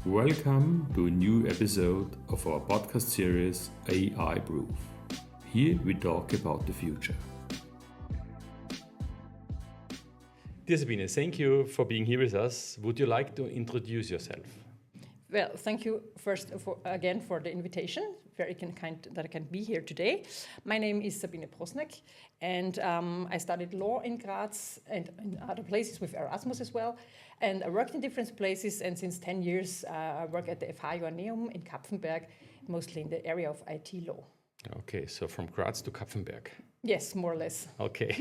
Welcome to a new episode of our podcast series AI.Proof. Here we talk about the future. Dear Sabine, thank you for being here with us. Would you like to introduce yourself? Well, thank you first again for the invitation. Very kind that I can be here today. My name is Sabine Proßnegg, and I studied law in Graz and in other places with Erasmus as well. And I worked in different places, and since 10 years I work at the FH-Prof in Kapfenberg, mostly in the area of IT law. Okay, so from Graz to Kapfenberg. Yes, more or less. Okay.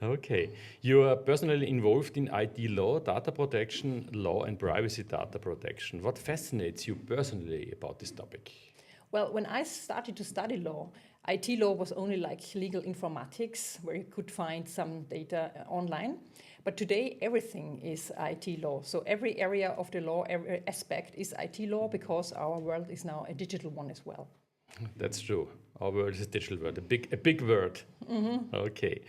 Okay. You are personally involved in IT law, data protection, law and privacy data protection. What fascinates you personally about this topic? Well, when I started to study law, IT law was only like legal informatics, where you could find some data online. But today, everything is IT law. So every area of the law, every aspect is IT law, because our world is now a digital one as well. That's true. Our world is a digital world, a big word. Mm-hmm. Okay.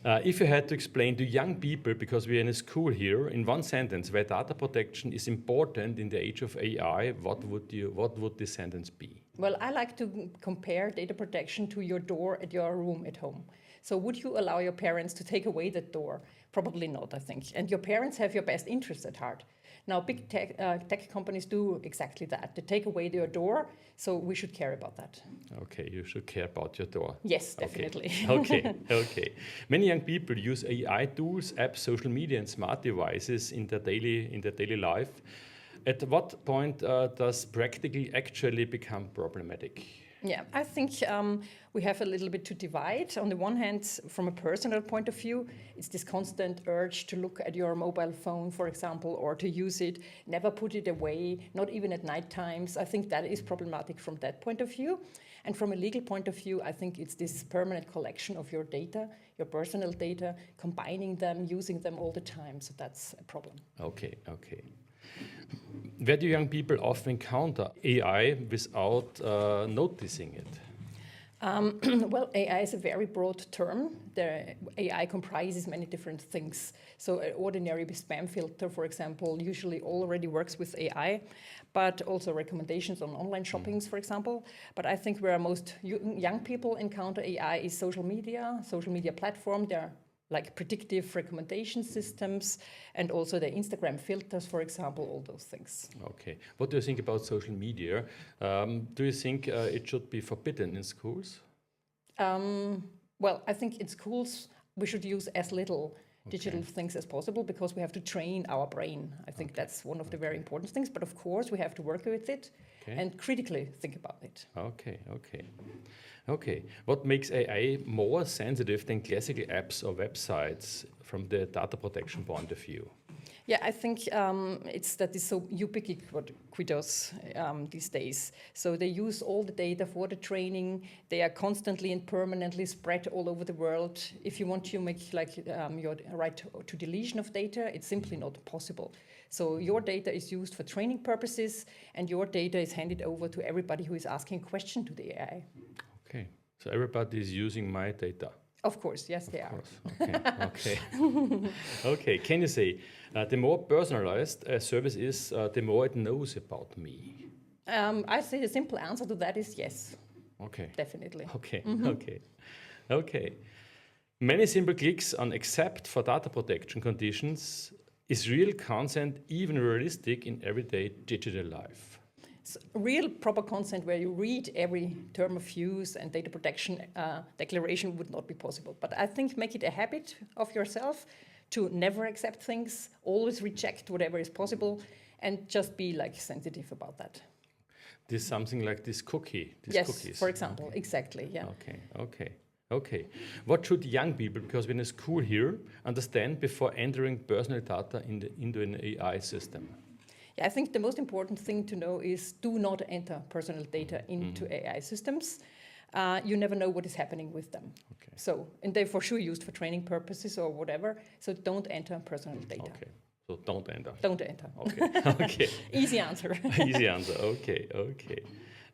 If you had to explain to young people, because we're in a school here, in one sentence, why data protection is important in the age of AI, what would this sentence be? Well, I like to compare data protection to your door at your room at home. So would you allow your parents to take away that door? Probably not, I think. And your parents have your best interest at heart. Now, big tech companies do exactly that. They take away your door, so we should care about that. Okay, you should care about your door. Yes, definitely. Okay. Many young people use AI tools, apps, social media, and smart devices in their daily life. At what point does practically actually become problematic? Yeah, I think we have a little bit to divide. On the one hand, from a personal point of view, it's this constant urge to look at your mobile phone, for example, or to use it, never put it away, not even at night times. I think that is problematic from that point of view. And from a legal point of view, I think it's this permanent collection of your data, your personal data, combining them, using them all the time. So that's a problem. Okay. Where do young people often encounter AI without noticing it? Well, AI is a very broad term. The AI comprises many different things. So an ordinary spam filter, for example, usually already works with AI, but also recommendations on online shoppings, for example. But I think where most young people encounter AI is social media platform. They're like predictive recommendation systems, and also the Instagram filters, for example, all those things. Okay. What do you think about social media? Do you think it should be forbidden in schools? Well, I think in schools we should use as little digital things as possible, because we have to train our brain. I think that's one of the very important things. But of course, we have to work with it and critically think about it. Okay. What makes AI more sensitive than classical apps or websites from the data protection point of view? Yeah, I think it's so ubiquitous these days. So they use all the data for the training. They are constantly and permanently spread all over the world. If you want to make your right to deletion of data, it's simply not possible. So your data is used for training purposes, and your data is handed over to everybody who is asking a question to the AI. Okay, so everybody is using my data. Of course, yes, they are. Okay. Okay, can you say, the more personalized a service is, the more it knows about me? I say the simple answer to that is yes. Okay. Definitely. Okay, Okay. Many simple clicks on accept for data protection conditions. Is real consent even realistic in everyday digital life? So real proper consent where you read every term of use and data protection declaration would not be possible. But I think make it a habit of yourself to never accept things, always reject whatever is possible, and just be sensitive about that. This something like this cookie. Yes, cookies. For example, exactly, yeah. Okay. What should young people, because we're in a school here, understand before entering personal data into an AI system? Yeah, I think the most important thing to know is do not enter personal data into AI systems. You never know what is happening with them. Okay. So, and they're for sure used for training purposes or whatever. So don't enter personal data. Okay. So don't enter. Don't enter. Okay. Easy answer. Easy answer.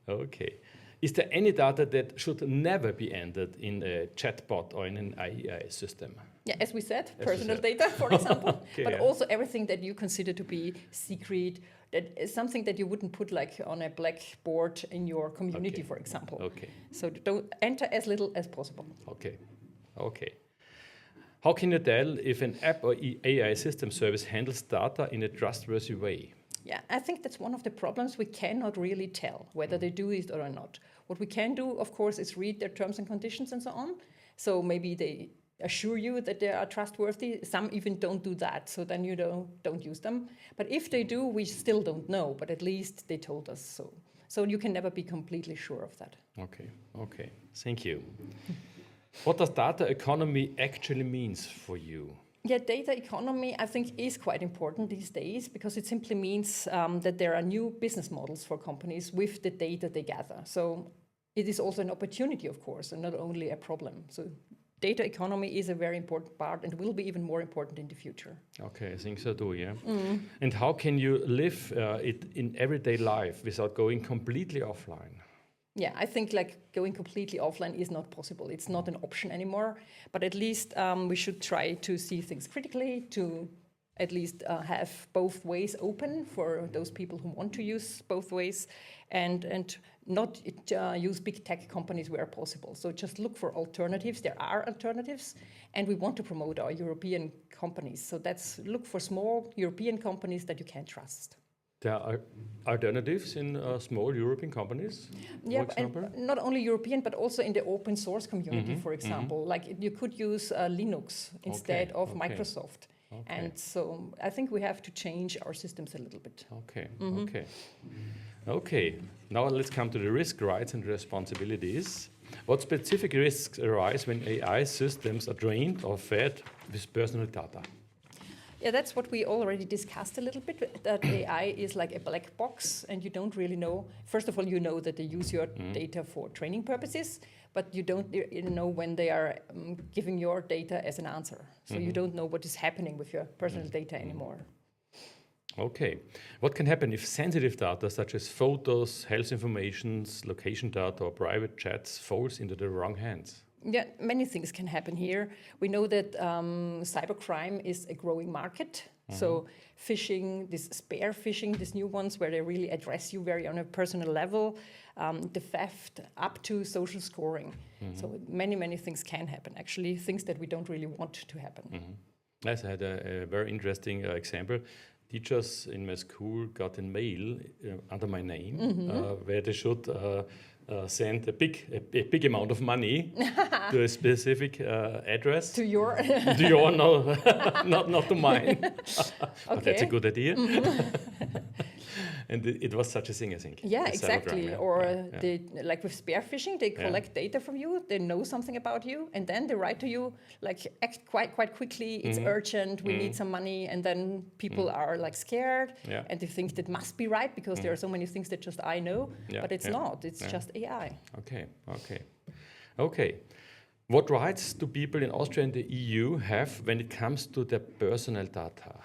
Okay. Is there any data that should never be entered in a chatbot or in an AI system? Yeah, as we said, personal data, for example, Okay, but yeah. also everything that you consider to be secret, that is something that you wouldn't put like on a blackboard in your community, Okay. for example. Okay. So don't enter as little as possible. Okay. Okay. How can you tell if an app or AI system service handles data in a trustworthy way? Yeah, I think that's one of the problems. We cannot really tell whether they do it or not. What we can do, of course, is read their terms and conditions and so on. So maybe they assure you that they are trustworthy. Some even don't do that, so then you don't use them. But if they do, we still don't know, but at least they told us so. So you can never be completely sure of that. Okay. Okay. Thank you. What does data economy actually means for you? Yeah, data economy, I think, is quite important these days because it simply means that there are new business models for companies with the data they gather. So it is also an opportunity, of course, and not only a problem. So data economy is a very important part and will be even more important in the future. Okay, I think so too, yeah. And how can you live it in everyday life without going completely offline? Yeah, I think like going completely offline is not possible. It's not an option anymore. But at least we should try to see things critically, to at least have both ways open for those people who want to use both ways, and not use big tech companies where possible. So just look for alternatives. There are alternatives, and we want to promote our European companies. So that's look for small European companies that you can trust. There are alternatives in small European companies, Yeah, for example? and not only European, but also in the open source community, for example. Like you could use Linux instead of Microsoft. Okay. And so I think we have to change our systems a little bit. Okay, okay. Okay, now let's come to the risk, rights and responsibilities. What specific risks arise when AI systems are trained or fed with personal data? Yeah, that's what we already discussed a little bit, that AI is like a black box and you don't really know. First of all, you know that they use your data for training purposes, but you don't know when they are giving your data as an answer. So you don't know what is happening with your personal data anymore. Okay. What can happen if sensitive data such as photos, health information, location data or private chats falls into the wrong hands? Yeah, many things can happen here. We know that cybercrime is a growing market. So phishing, this spear phishing, these new ones where they really address you very on a personal level, the theft up to social scoring. So many things can happen, actually, things that we don't really want to happen. Yes, I had a very interesting example. Teachers in my school got a mail under my name where they should send a big amount of money to a specific address. To your... To your, no, not to mine. But that's a good idea. And it was such a thing, I think. Yeah, the exactly. cybercrime, Or they, like with spear phishing, they collect data from you, they know something about you, and then they write to you, like, act quite quickly, it's urgent, we need some money, and then people are like scared, and they think that must be right, because there are so many things that just I know, but it's not, it's just AI. Okay. What rights do people in Austria and the EU have when it comes to their personal data?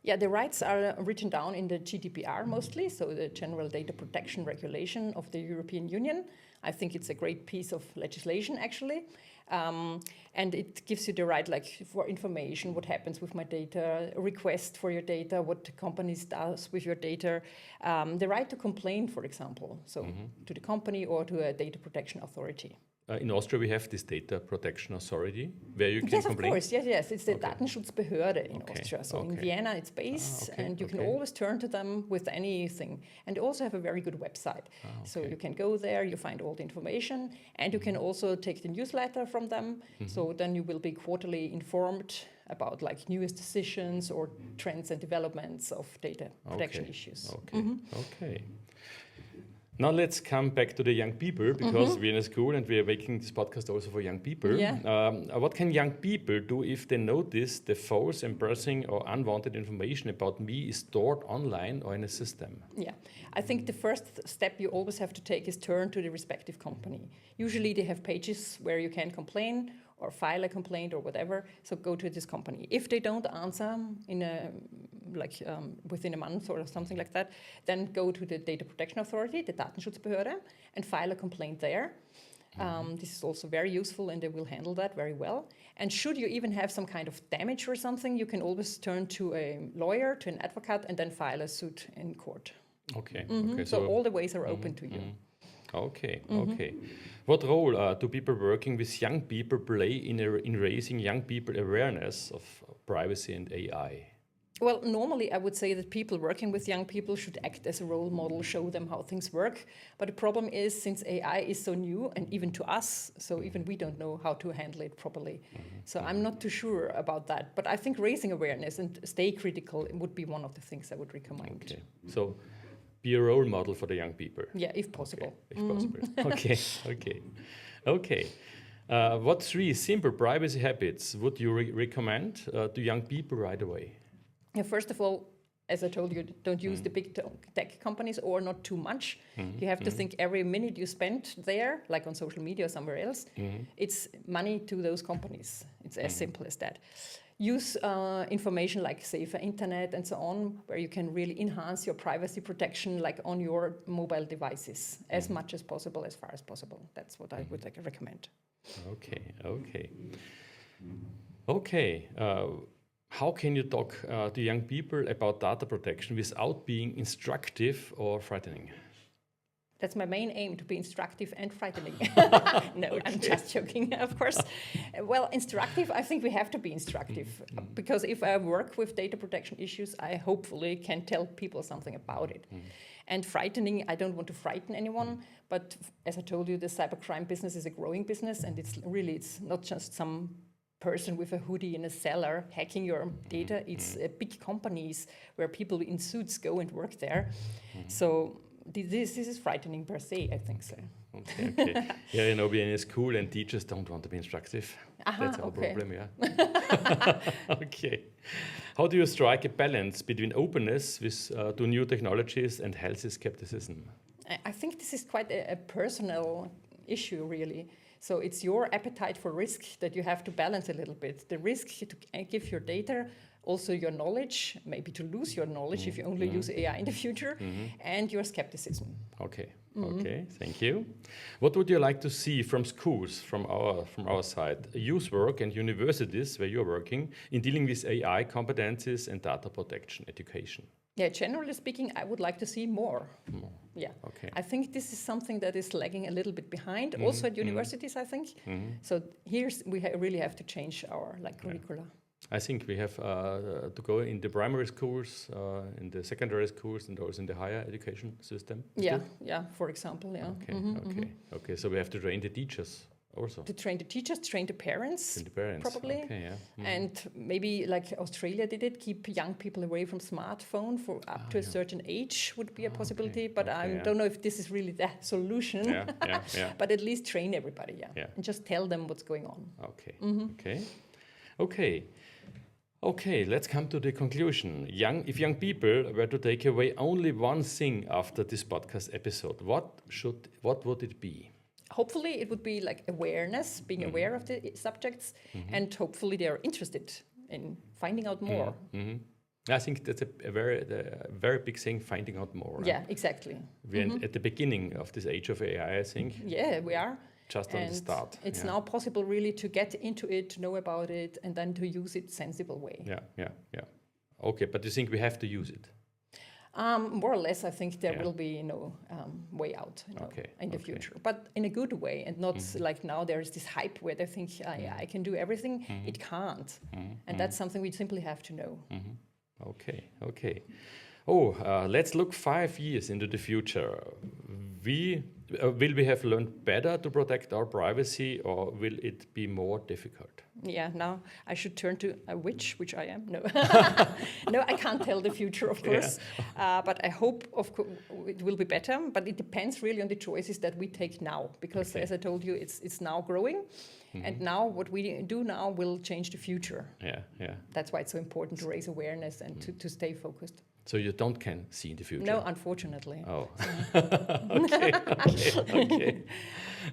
Yeah, the rights are written down in the GDPR mostly, so the General Data Protection Regulation of the European Union. I think it's a great piece of legislation, actually. And it gives you the right, like, for information, what happens with my data, request for your data, what companies does with your data, the right to complain, for example, so to the company or to a data protection authority. In Austria, we have this data protection authority where you can complain. Yes, of course. Yes. It's the Datenschutzbehörde in Austria. So in Vienna, it's based, and you can always turn to them with anything. And they also have a very good website. So you can go there, you find all the information, and you can also take the newsletter from them. So then you will be quarterly informed about like newest decisions or trends and developments of data protection issues. Okay. Now let's come back to the young people, because we're in a school and we are making this podcast also for young people. What can young people do if they notice the false, embarrassing or unwanted information about me is stored online or in a system? Yeah, I think the first step you always have to take is turn to the respective company. Usually they have pages where you can complain or file a complaint or whatever, so go to this company. If they don't answer in a within a month or something like that, then go to the Data Protection Authority, the Datenschutzbehörde, and file a complaint there. This is also very useful, and they will handle that very well. And should you even have some kind of damage or something, you can always turn to a lawyer, to an advocate, and then file a suit in court. Okay. Okay. So all the ways are open to you. Okay. Okay. What role do people working with young people play in raising young people awareness of privacy and AI? Well, normally I would say that people working with young people should act as a role model, show them how things work. But the problem is, since AI is so new, and even to us, so even we don't know how to handle it properly. So I'm not too sure about that. But I think raising awareness and stay critical would be one of the things I would recommend. Okay. So be a role model for the young people. Yeah, if possible. Okay. If possible. Okay. Okay. Okay. What 3 simple privacy habits would you recommend to young people right away? Yeah, first of all, as I told you, don't use the big tech companies, or not too much. You have to think every minute you spend there, like on social media or somewhere else, it's money to those companies. It's as simple as that. Use information like safer internet and so on, where you can really enhance your privacy protection, like on your mobile devices, as much as possible, as far as possible. That's what I would recommend. Okay. Okay. Okay. How can you talk to young people about data protection without being instructive or frightening? That's my main aim, to be instructive and frightening. No, I'm just joking, of course. Well, instructive, I think we have to be instructive. Because if I work with data protection issues, I hopefully can tell people something about it. And frightening, I don't want to frighten anyone, but as I told you, the cybercrime business is a growing business, and it's not just some person with a hoodie in a cellar hacking your data. It's big companies where people in suits go and work there. So this is frightening per se, I think so. Okay, okay. Yeah, being in school and teachers don't want to be instructive. That's our problem, yeah. Okay. How do you strike a balance between openness to new technologies and healthy skepticism? I think this is quite a personal issue, really. So it's your appetite for risk that you have to balance a little bit. The risk to give your data, also your knowledge, maybe to lose your knowledge if you only use AI in the future, and your skepticism. Okay, okay, thank you. What would you like to see from schools, from our side, youth work and universities where you're working, in dealing with AI competencies and data protection education? Yeah, generally speaking, I would like to see more. Yeah, okay. I think this is something that is lagging a little bit behind, also at universities, I think. So we really have to change our curricula. I think we have to go in the primary schools, in the secondary schools, and also in the higher education system. Yeah, for example, yeah. Okay, okay. So we have to train the teachers also. To train the teachers, train the parents, probably. Okay, yeah. And maybe like Australia did it, keep young people away from smartphone for up to a certain age would be a possibility. But I don't know if this is really the solution. Yeah. But at least train everybody, and just tell them what's going on. Okay, okay. Okay, let's come to the conclusion. If young people were to take away only one thing after this podcast episode, what would it be? Hopefully it would be like awareness, being aware of the subjects, and hopefully they are interested in finding out more. I think that's a very big thing, finding out more. Yeah, exactly. We're at the beginning of this age of AI, I think. Yeah, we are. Just on the start. It's now possible really to get into it, to know about it, and then to use it sensible way. Yeah. Okay, but you think we have to use it? More or less, I think there will be way out in the future, but in a good way, and not like now there is this hype where they think I can do everything. It can't, and that's something we simply have to know. Okay. Oh, let's look 5 years into the future. Will we have learned better to protect our privacy, or will it be more difficult? Yeah, now I should turn to a witch, which I am. No, no, I can't tell the future, of course. But I hope, it will be better. But it depends really on the choices that we take now, because as I told you, it's now growing, and now what we do now will change the future. Yeah. That's why it's so important to raise awareness and to stay focused. So you can see in the future? No, unfortunately. Oh,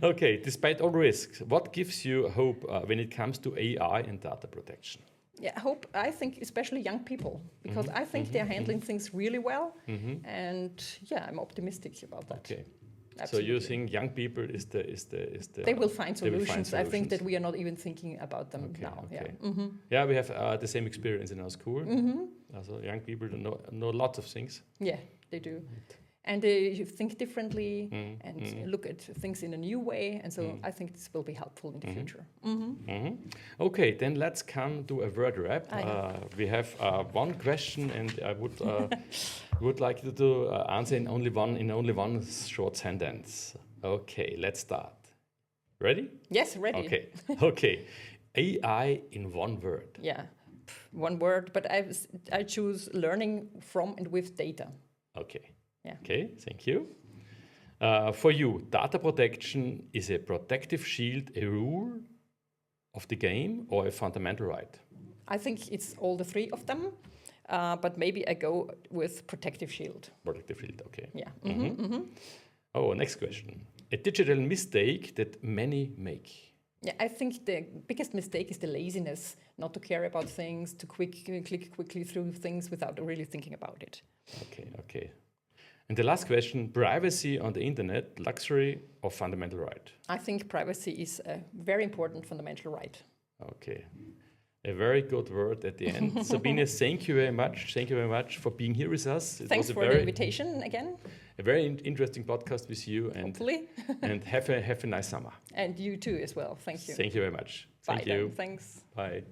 okay. Despite all risks, what gives you hope when it comes to AI and data protection? Yeah, hope, I think, especially young people, because I think they're handling things really well, and I'm optimistic about that. Absolutely. So you think young people is the They will find they will solutions. find I think that we are not even thinking about them now. Okay. Yeah. Yeah, we have the same experience in our school. So young people know lots of things. Yeah, they do. And they think differently and look at things in a new way. And so I think this will be helpful in the future. Okay, then let's come to a word wrap. We have one question, and I would like you to answer in only one short sentence. Okay, let's start. Ready? Yes, ready. Okay. Okay. AI in one word. Yeah, one word, but I choose learning from and with data. Okay. Yeah. Okay, thank you. For you, data protection is a protective shield, a rule of the game, or a fundamental right? I think it's all the three of them, but maybe I go with protective shield. Protective shield, okay. Yeah. Oh, next question. A digital mistake that many make. Yeah, I think the biggest mistake is the laziness, not to care about things, to click quickly through things without really thinking about it. Okay. And the last question, privacy on the internet, luxury or fundamental right? I think privacy is a very important fundamental right. Okay. A very good word at the end. Sabine, thank you very much. Thank you very much for being here with us. Thanks for the invitation again. A very interesting podcast with you, and hopefully. And have a nice summer. And you too as well. Thank you. Thank you very much. Bye Thank you. then. Thanks. Bye.